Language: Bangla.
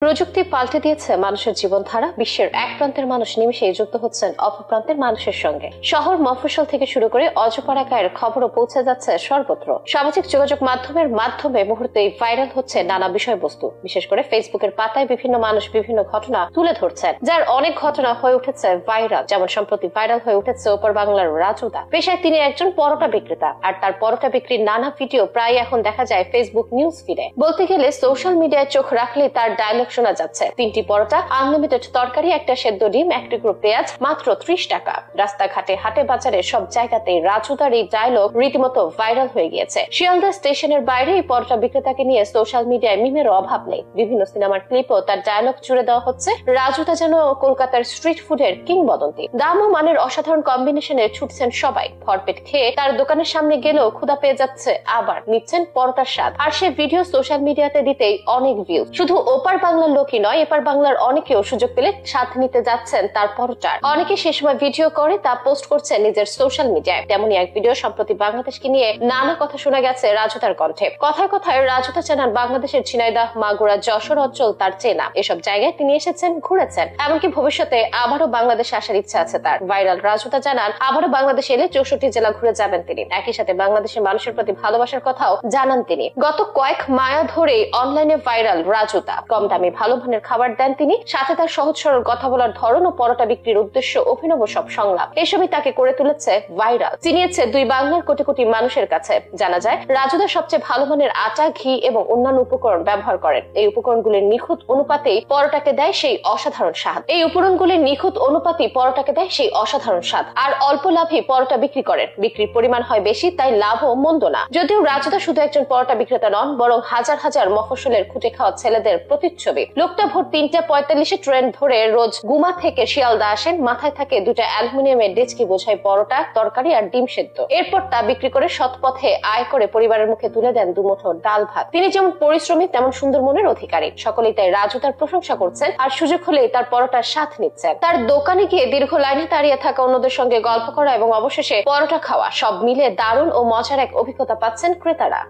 প্রযুক্তি পাল্টে দিয়েছে মানুষের জীবনধারা। বিশ্বের এক প্রান্তের মানুষ নিমেষেই যুক্ত হচ্ছেন অপর প্রান্তের মানুষের সঙ্গে। শহর মফস্বল থেকে শুরু করে অজপাড়া গায়ের খবরও পৌঁছে যাচ্ছে সর্বত্র। সামাজিক যোগাযোগ মাধ্যমের মাধ্যমে মুহূর্তেই ভাইরাল হচ্ছে নানা বিষয়বস্তু। বিশেষ করে ফেসবুকের পাতায় বিভিন্ন মানুষ বিভিন্ন ঘটনা তুলে ধরছেন, যার অনেক ঘটনা হয়ে উঠেছে ভাইরাল। যেমন সম্প্রতি ভাইরাল হয়ে উঠেছে ওপার বাংলার রাজুদা। পেশায় তিনি একজন পরোটা বিক্রেতা, আর তার পরোটা বিক্রির নানা ভিডিও প্রায় এখন দেখা যায় ফেসবুক নিউজ ফিডে। বলতে গেলে সোশ্যাল মিডিয়ায় চোখ রাখলে তার ডায়লগ শোনা যাচ্ছে। 3টি পরোটা, আনলিমিটেড তরকারি, একটা সেদ্ধ ডিম, 1 টুকরো পেঁয়াজ, মাত্র 30 টাকা। রাস্তাঘাটে, হাটে বাজারে সব জায়গাতেই রাজুদার এই ডায়লগ রীতিমতো ভাইরাল হয়ে গিয়েছে। শিয়ালদা স্টেশনের বাইরে এই পরোটা বিক্রেতাকে নিয়ে সোশ্যাল মিডিয়ায় মিমের অভাব নেই। বিভিন্ন সিনেমার ক্লিপও তার ডায়লগ জুড়ে দেওয়া হচ্ছে। রাজুদা যেন কলকাতার স্ট্রিট ফুডের কিংবদন্তি। দাম ও মানের অসাধারণ কম্বিনেশনে ছুটছেন সবাই। ভরপেট খেয়ে তার দোকানের সামনে গেলেও ক্ষুধা পেয়ে যাচ্ছে, আবার নিচ্ছেন পরোটার স্বাদ। আর সে ভিডিও সোশ্যাল মিডিয়াতে দিতেই অনেক ভিউ। শুধু ওপার বাংলার লোকই নয়, এপার বাংলার অনেকেও সুযোগ পেলে স্বাদ নিতে যাচ্ছেন তার পরোটার। অনেকে সে সময় ভিডিও করে তা পোস্ট করছে নিজের সোশ্যাল মিডিয়ায়। তেমনই এক ভিডিও সম্প্রতি বাংলাদেশকে নিয়ে নানা কথা শোনা গেছে রাজুদার কণ্ঠে। কথায় কথায় রাজুদা জানান বাংলাদেশের ঝিনাইদহ, মাগুরা, যশোর অঞ্চল তার চেনা। এসব জায়গায় তিনি এসেছেন, ঘুরেছেন। এমনকি ভবিষ্যতে আবারও বাংলাদেশে আসার ইচ্ছা আছে তার। ভাইরাল রাজুদা জানান আবারও বাংলাদেশে এলে 64 জেলা ঘুরে যাবেন তিনি। একই সাথে বাংলাদেশের মানুষের প্রতি ভালোবাসার কথাও জানান তিনি। গত কয়েক মায়া ধরে অনলাইনে ভাইরাল রাজুদা। কম দামে ভালো মানের খাবার দেন তিনি, সাথে তার সহজ সরল কথা বলার ধরন ও পরোটা বিক্রির উদ্দেশ্য অভিনব সব সংলাপ, এসবই তাকে করে তুলেছে ভাইরাল, চিনিয়েছে দুই বাংলার কোটি কোটি মানুষের কাছে। জানা যায় রাজুদা সবচেয়ে ভালো মানের আটা, ঘি এবং অন্যান্য উপকরণ ব্যবহার করেন। এই উপকরণগুলির নিখুঁত অনুপাতেই পরোটাকে দেয় সেই অসাধারণ স্বাদ। আর অল্প লাভে পরোটা বিক্রি করেন। বিক্রির পরিমাণ হয় বেশি, তাই লাভও মন্দ না। যদিও রাজুদা শুধু একজন পরোটা বিক্রেতা নন, বরং হাজার হাজার মফস্বলের খুঁটে খাওয়া ছেলেদের প্রতিচ্ছবি। লোকটা ভোর 3:45 ট্রেন ধরে রোজ গুমা থেকে শিয়ালদা আসেন। মাথায় থাকে 2টা অ্যালুমিনিয়ামের ডেচকি বোঝাই পরোটা, তরকারি আর ডিম সেদ্ধ। এরপর তা বিক্রি করে সৎ পথে আয় করে পরিবারের মুখে তুলে দেন দুমুঠো ডাল ভাত। তিনি যেমন পরিশ্রমী, তেমন সুন্দর মনের অধিকারী। সকলেই তাই রাজুদার প্রশংসা করছেন, আর সুযোগ হলেই তার পরোটার স্বাদ নিচ্ছেন। তার দোকানে গিয়ে দীর্ঘ লাইনে দাঁড়িয়ে থাকা অন্যদের সঙ্গে গল্প করা এবং অবশেষে পরোটা খাওয়া, সব মিলে দারুণ ও মজার এক অভিজ্ঞতা পাচ্ছেন ক্রেতারা।